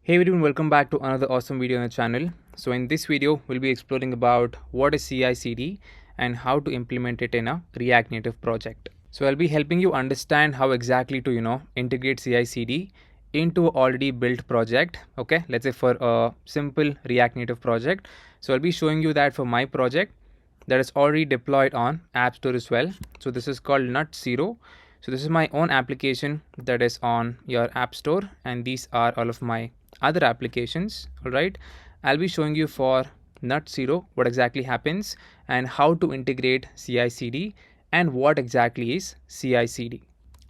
Hey everyone, welcome back to another awesome video on the channel. So in this video, we'll be exploring about what is CI/CD and how to implement it in a React Native project. So I'll be helping you understand how exactly to integrate CI/CD into an already built project. Okay, let's say for a simple React Native project. So I'll be showing you that for my project that is already deployed on App Store as well. So this is called NutZero. So this is my own application that is on your App Store, and these are all of my other applications. All right, I'll be showing you for NutZero what exactly happens and how to integrate CI/CD and what exactly is CI/CD.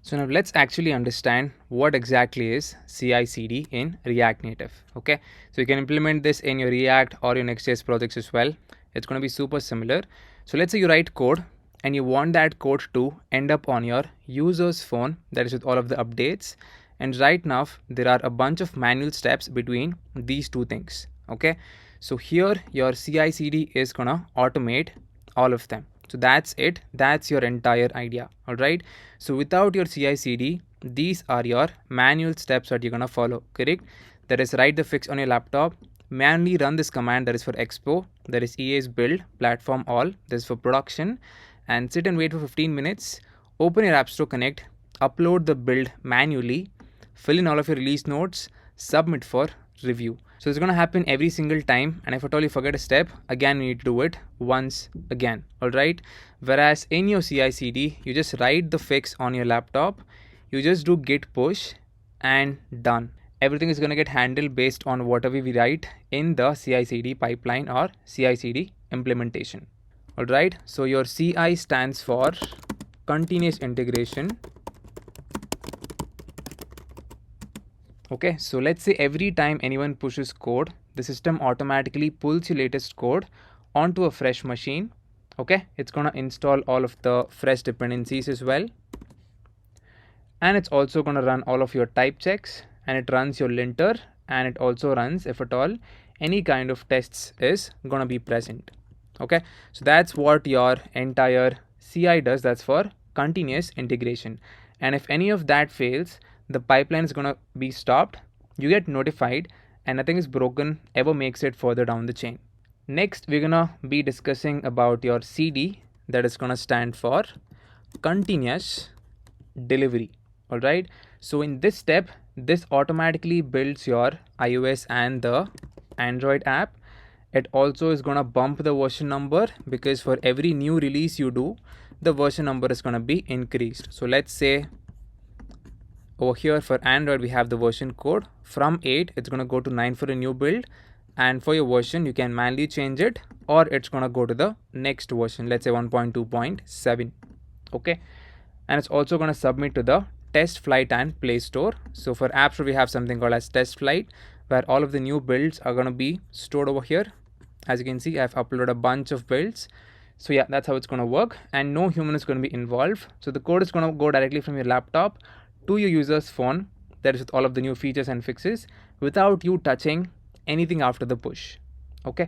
So now let's actually understand what exactly is CI/CD in React Native. Okay, so you can implement this in your React or your Next.js projects as well. It's going to be super similar. So let's say you write code and you want that code to end up on your user's phone, that is with all of the updates. And right now there are a bunch of manual steps between these two things. Okay, so here your CI/CD is gonna automate all of them. So that's it, that's your entire idea. All right, so without your CI/CD, these are your manual steps that you're gonna follow, correct? That is, write the fix on your laptop, manually run this command that is for expo, that is EA's build platform all, this is for production, and sit and wait for 15 minutes, open your App Store Connect, upload the build manually, fill in all of your release notes, submit for review. So it's going to happen every single time, and if at all you forget a step, again you need to do it once again. All right, whereas in your CI/CD you just write the fix on your laptop, you just do git push and done. Everything is going to get handled based on whatever we write in the CI/CD pipeline or CI/CD implementation. All right, so your CI stands for continuous integration. Okay, so let's say every time anyone pushes code, the system automatically pulls your latest code onto a fresh machine. Okay, it's gonna install all of the fresh dependencies as well, and it's also gonna run all of your type checks, and it runs your linter, and it also runs, if at all any kind of tests is gonna be present. Okay, so that's what your entire CI does. That's for continuous integration, and if any of that fails, the pipeline is going to be stopped, you get notified, and nothing is broken ever makes it further down the chain. Next, we're going to be discussing about your CD, that is going to stand for continuous delivery. All right, so in this step, this automatically builds your iOS and the Android app. It also is going to bump the version number, because for every new release you do, the version number is going to be increased. So let's say over here for Android we have the version code from 8, it's going to go to 9 for a new build, and for your version you can manually change it, or it's going to go to the next version, let's say 1.2.7. okay, and it's also going to submit to the test flight and Play Store. So for App Store we have something called as test flight, where all of the new builds are going to be stored over here. As you can see, I've uploaded a bunch of builds. So yeah, that's how it's going to work, and no human is going to be involved. So the code is going to go directly from your laptop to your user's phone, that is with all of the new features and fixes, without you touching anything after the push. Okay,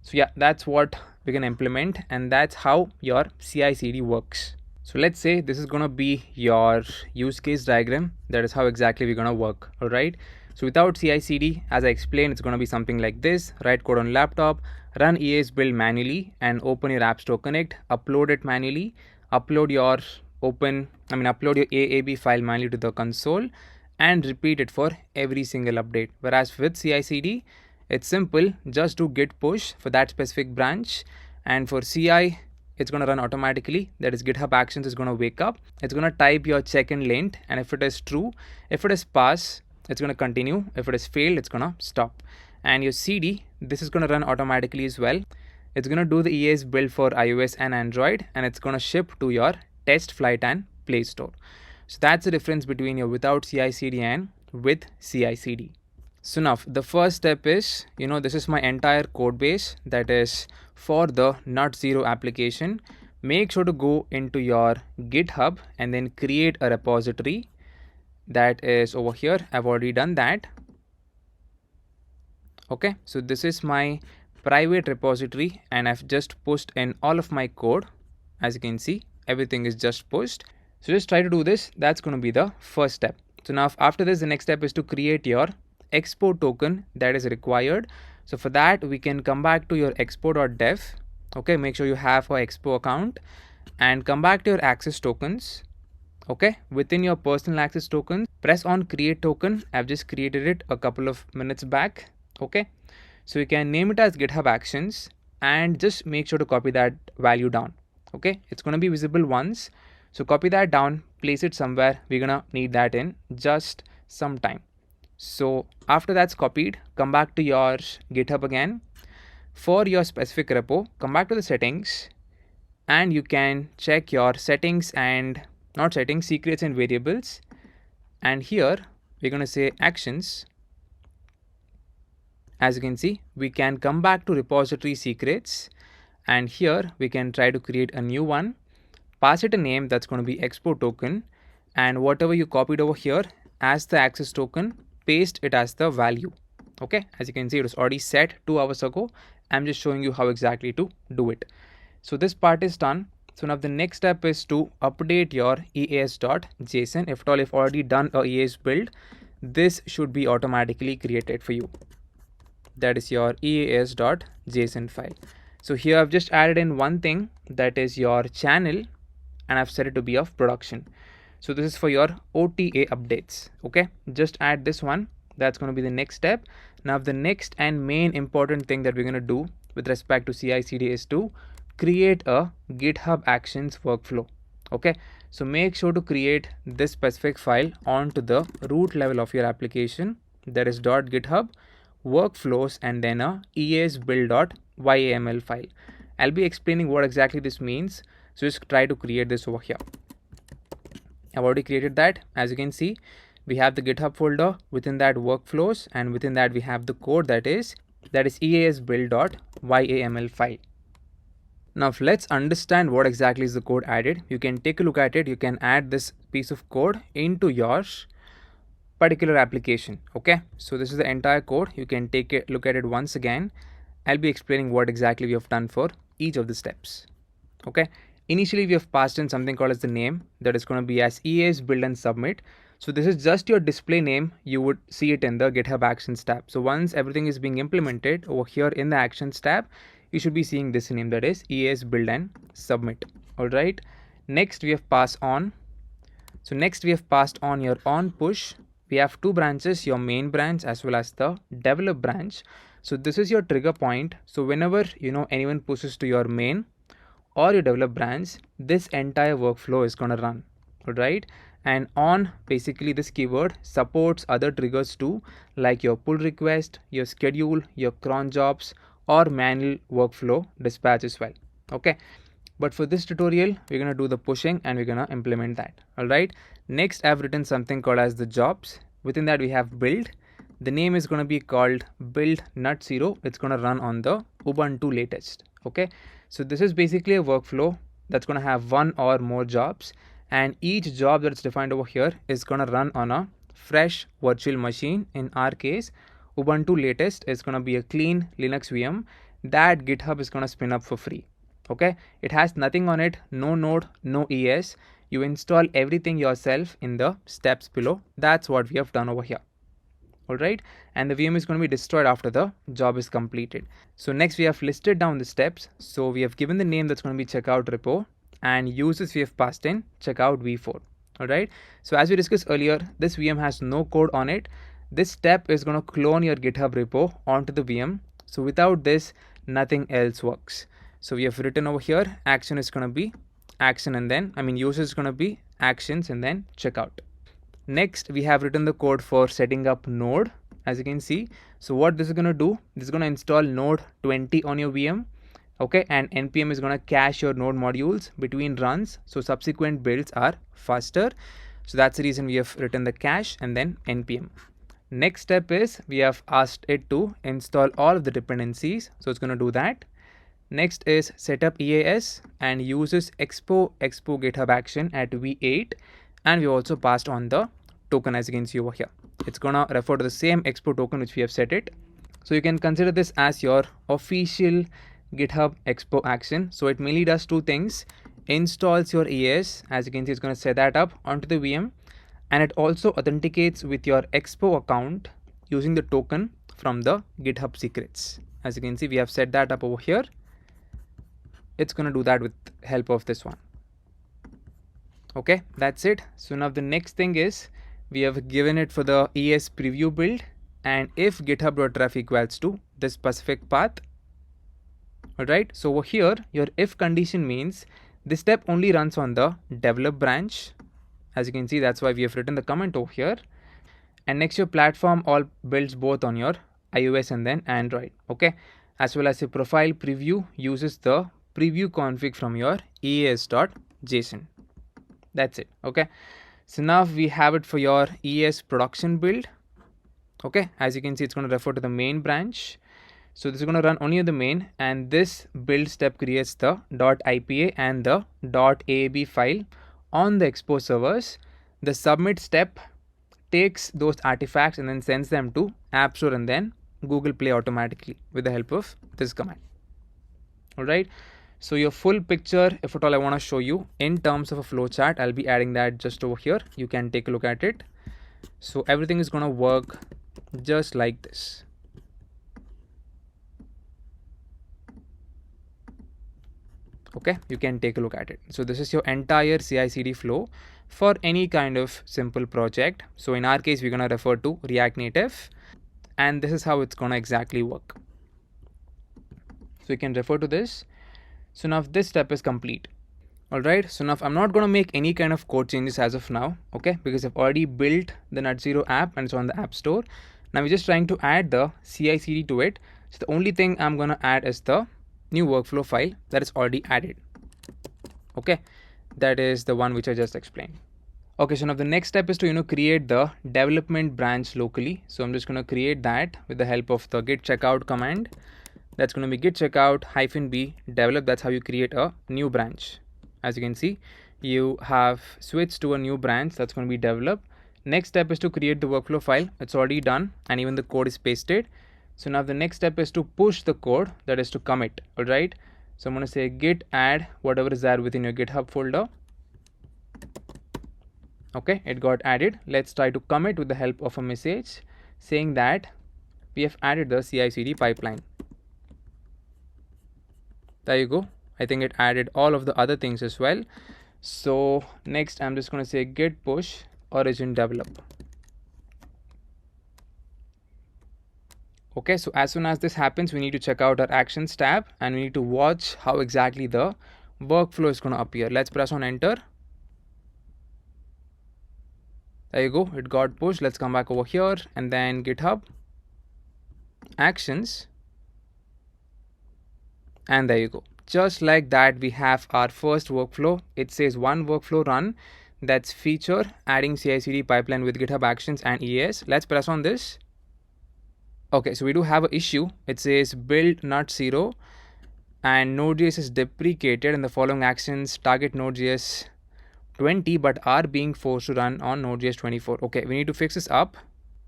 so yeah, that's what we can implement, and that's how your CI/CD works. So let's say this is going to be your use case diagram. That is how exactly we're going to work. All right, so without CI/CD, as I explained, it's going to be something like this: write code on laptop, run EA's build manually, and open your App Store Connect, upload it manually, upload your AAB file manually to the console, and repeat it for every single update. Whereas with CI/CD, it's simple, just do git push for that specific branch, and for CI, it's going to run automatically. That is, GitHub Actions is going to wake up, it's going to type your check and lint, and if it is true, if it is pass, it's going to continue, if it is failed, it's going to stop. And your CD, this is going to run automatically as well. It's going to do the EA's build for iOS and Android, and it's going to ship to your test flight and Play Store. So that's the difference between your without CI/CD and with CI/CD. So now the first step is, this is my entire code base that is for the NutZero application. Make sure to go into your GitHub and then create a repository that is over here. I've already done that. Okay, so this is my private repository, and I've just pushed in all of my code. As you can see, everything is just pushed. So just try to do this. That's going to be the first step. So now after this, the next step is to create your expo token that is required. So for that, we can come back to your expo.dev. Okay, make sure you have a expo account and come back to your access tokens. Okay, within your personal access token, press on create token. I've just created it a couple of minutes back. Okay, so you can name it as GitHub Actions and just make sure to copy that value down. Okay, it's going to be visible once. So copy that down, place it somewhere. We're going to need that in just some time. So after that's copied, come back to your GitHub again. For your specific repo, come back to the settings and you can check your settings and not settings, secrets and variables. And here we're going to say actions. As you can see, we can come back to repository secrets and here we can try to create a new one, pass it a name that's going to be expo token, and whatever you copied over here as the access token, paste it as the value. Okay, as you can see, it was already set 2 hours ago. I'm just showing you how exactly to do it. So this part is done. So now the next step is to update your eas.json. If at all you've already done a EAS build, this should be automatically created for you. That is your eas.json file. So here I've just added in one thing, that is your channel, and I've set it to be of production. So this is for your OTA updates. Okay, just add this one. That's going to be the next step. Now the next and main important thing that we're going to do with respect to CI/CD is to create a GitHub Actions workflow. Okay, so make sure to create this specific file onto the root level of your application. That is .github workflows and then a eas build.yaml file. I'll be explaining what exactly this means. So just try to create this over here. I've already created that. As you can see, we have the GitHub folder, within that workflows, and within that we have the code that is eas build.yaml file. Now let's understand what exactly is the code added. You can take a look at it. You can add this piece of code into your particular application. Okay, so this is the entire code. You can take a look at it once again. I'll be explaining what exactly we have done for each of the steps. Okay, initially we have passed in something called as the name, that is going to be as EAS build and submit. So this is just your display name. You would see it in the GitHub Actions tab. So once everything is being implemented over here in the Actions tab, you should be seeing this name, that is EAS build and submit. All right, next we have passed on. So next we have passed on your on push. We have two branches, your main branch as well as the develop branch. So this is your trigger point. So whenever anyone pushes to your main or your develop branch, this entire workflow is going to run. All right, and on, basically this keyword supports other triggers too, like your pull request, your schedule, your cron jobs, or manual workflow dispatch as well. Okay, but for this tutorial we're going to do the pushing and we're going to implement that. All right, next I've written something called as the jobs. Within that we have build. The name is going to be called build NutZero. It's going to run on the Ubuntu latest. Okay, so this is basically a workflow that's going to have one or more jobs, and each job that's defined over here is going to run on a fresh virtual machine. In our case, Ubuntu latest is going to be a clean Linux VM that GitHub is going to spin up for free. Okay, it has nothing on it, no node, no ES. You install everything yourself in the steps below. That's what we have done over here. All right, and the VM is going to be destroyed after the job is completed. So next we have listed down the steps. So we have given the name, that's going to be checkout repo, and uses we have passed in checkout v4. All right, so as we discussed earlier, this VM has no code on it. This step is going to clone your GitHub repo onto the VM. So without this, nothing else works. So we have written over here, action is going to be action, and then user is going to be actions and then checkout. Next we have written the code for setting up node, as you can see. So what this is going to do, this is going to install node 20 on your VM. Okay, and npm is going to cache your node modules between runs, so subsequent builds are faster. So that's the reason we have written the cache and then npm. Next step is we have asked it to install all of the dependencies, so it's going to do that. Next is setup EAS and uses expo GitHub action at v8, and we also passed on the token, as you can see over here. It's gonna refer to the same expo token which we have set it. So you can consider this as your official GitHub expo action. So it mainly does two things: installs your EAS, as you can see, it's going to set that up onto the VM, and it also authenticates with your expo account using the token from the GitHub secrets. As you can see, we have set that up over here. It's going to do that with help of this one. Okay, that's it. So now the next thing is we have given it for the ES preview build, and if github.ref equals to this specific path. Alright, so over here your if condition means this step only runs on the develop branch. As you can see, that's why we have written the comment over here. And next, your platform all builds both on your iOS and then Android. Okay, as well as your profile preview uses the preview config from your ES.json. That's it. Okay, so now we have it for your ES production build. Okay, as you can see, it's going to refer to the main branch. So this is going to run only on the main, and this build step creates the .ipa and the .aab file on the export servers. The submit step takes those artifacts and then sends them to App Store and then Google Play automatically with the help of this command. Alright, so your full picture, if at all I want to show you in terms of a flowchart, I'll be adding that just over here. You can take a look at it. So everything is going to work just like this. Okay, you can take a look at it. So this is your entire CI/CD flow for any kind of simple project. So in our case, we're going to refer to React Native, and this is how it's going to exactly work. So you can refer to this. So now this step is complete. All right, so now I'm not going to make any kind of code changes as of now, okay, because I've already built the NutZero app and it's on the App Store. Now we're just trying to add the CI/CD to it. So the only thing I'm going to add is the new workflow file that is already added. Okay, that is the one which I just explained. Okay, so now the next step is to create the development branch locally. So I'm just going to create that with the help of the git checkout command. That's going to be git checkout -b develop. That's how you create a new branch. As you can see, you have switched to a new branch that's going to be develop. Next step is to create the workflow file. It's already done, and even the code is pasted. So now the next step is to push the code, that is to commit. All right, so I'm going to say git add whatever is there within your GitHub folder. Okay, it got added. Let's try to commit with the help of a message saying that we have added the CI/CD pipeline. There you go. I think it added all of the other things as well. So next I'm just going to say git push origin develop. Okay, so as soon as this happens, we need to check out our actions tab and we need to watch how exactly the workflow is going to appear. Let's press on enter. There you go, it got pushed. Let's come back over here and then GitHub actions, and there you go. Just like that, we have our first workflow. It says one workflow run, that's feature adding CI/CD pipeline with GitHub actions and ES. Let's press on this. Okay, so we do have an issue. It says build NutZero and Node.js is deprecated and the following actions target Node.js 20 but are being forced to run on Node.js 24. Okay, we need to fix this up.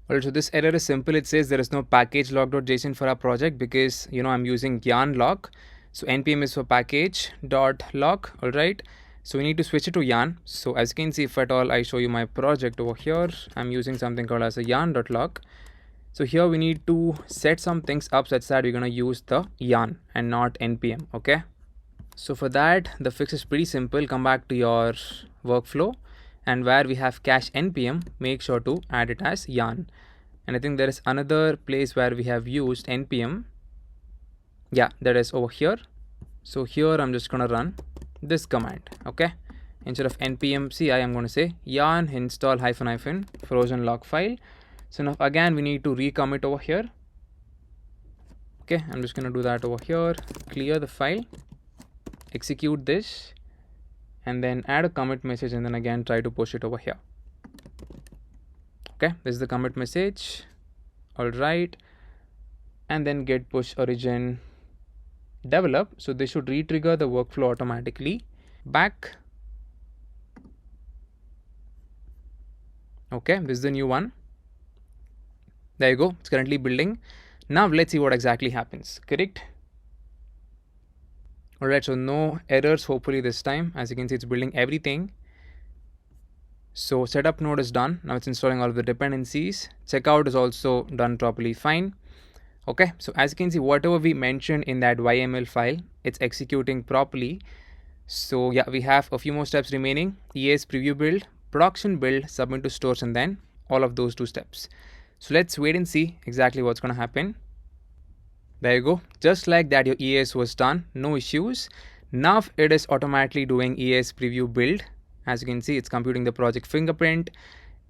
Alright, so this error is simple. It says there is no package log.json for our project because I'm using yarn log. So npm is for package.log. Alright, so we need to switch it to yarn. So as you can see, if at all I show you my project over here, I'm using something called as a yarn.log. So here we need to set some things up such that we're going to use the yarn and not npm. Okay, so for that the fix is pretty simple. Come back to your workflow and where we have cache npm, make sure to add it as yarn. And I think there is another place where we have used npm. Yeah, that is over here. So here I'm just going to run this command. Okay, instead of npm ci, I'm going to say yarn install -- frozen log file. So now again we need to recommit over here. Okay, I'm just going to do that over here. Clear the file, execute this, and then add a commit message, and then again try to push it over here. Okay, this is the commit message. All right, and then git push origin develop. So this should re-trigger the workflow automatically. Back. Okay, this is the new one. There you go, it's currently building. Now let's see what exactly happens. Correct. Alright, so no errors hopefully this time. As you can see, it's building everything. So setup node is done. Now it's installing all of the dependencies. Checkout is also done properly fine. Okay, so as you can see, whatever we mentioned in that YML file, it's executing properly. So yeah, we have a few more steps remaining. ES preview build, production build, submit to stores, and then all of those 2 steps. So let's wait and see exactly what's going to happen. There you go. Just like that, your ES was done. No issues. Now it is automatically doing ES preview build. As you can see, it's computing the project fingerprint.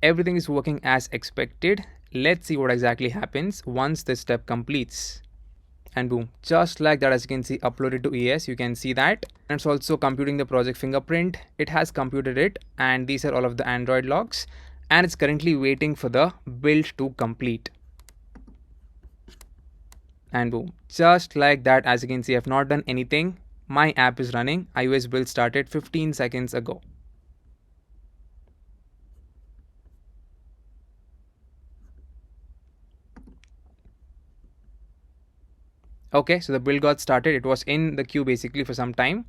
Everything is working as expected. Let's see what exactly happens once this step completes. And boom, just like that, as you can see, uploaded to ES, you can see that. And it's also computing the project fingerprint. It has computed it, and these are all of the Android logs, and it's currently waiting for the build to complete. And boom, just like that, as you can see, I've not done anything. My app is running. iOS build started 15 seconds ago. Okay, so the build got started. It was in the queue basically for some time.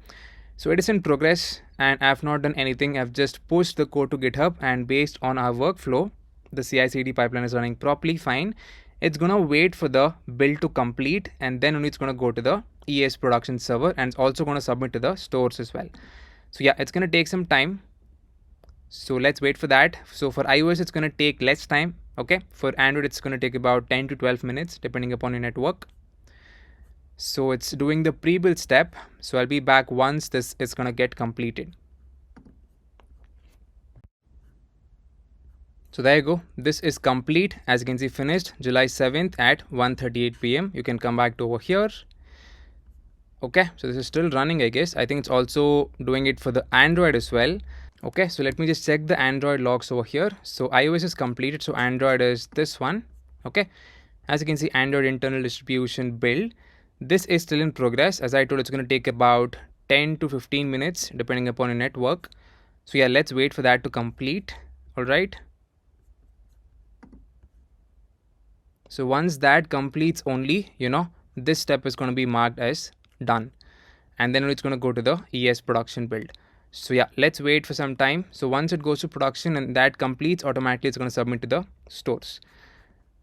So it is in progress, and I've not done anything. I've just pushed the code to GitHub, and based on our workflow, the CI/CD pipeline is running properly fine. It's gonna wait for the build to complete, and then only it's gonna go to the ES production server, and it's also gonna submit to the stores as well. So yeah, it's gonna take some time. So let's wait for that. So for iOS, it's gonna take less time. Okay, for Android, it's gonna take about 10 to 12 minutes depending upon your network. So it's doing the pre-build step. So I'll be back once this is gonna get completed. So there you go. This is complete. As you can see, finished July 7th at 1:38 p.m. You can come back to over here. Okay, so this is still running, I guess. I think it's also doing it for the Android as well. Okay, so let me just check the Android logs over here. So iOS is completed, so Android is this one. Okay, as you can see, Android internal distribution build. This is still in progress. As I told, it's going to take about 10 to 15 minutes depending upon your network. So yeah, let's wait for that to complete. All right. So once that completes only, this step is going to be marked as done. And then it's going to go to the ES production build. So yeah, let's wait for some time. So once it goes to production and that completes, automatically it's going to submit to the stores.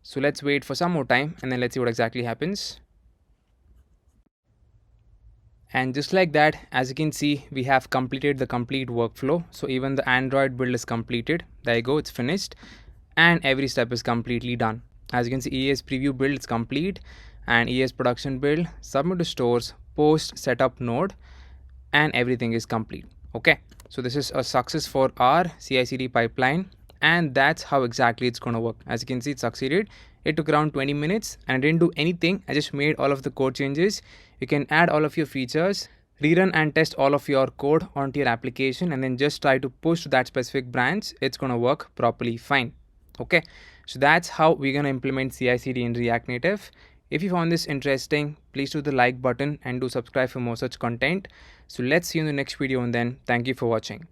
So let's wait for some more time, and then let's see what exactly happens. And just like that, as you can see, we have completed the complete workflow. So even the Android build is completed. There you go, it's finished. And every step is completely done. As you can see, ES preview build is complete, and ES production build, submit to stores, post setup node, and everything is complete. Okay, so this is a success for our CI/CD pipeline, and that's how exactly it's going to work. As you can see, it succeeded. It took around 20 minutes, and I didn't do anything. I just made all of the code changes. You can add all of your features, rerun and test all of your code onto your application, and then just try to push to that specific branch. It's going to work properly fine. Okay, so that's how we're going to implement CI/CD in React Native. If you found this interesting, please do the like button and do subscribe for more such content. So let's see you in the next video, and then thank you for watching.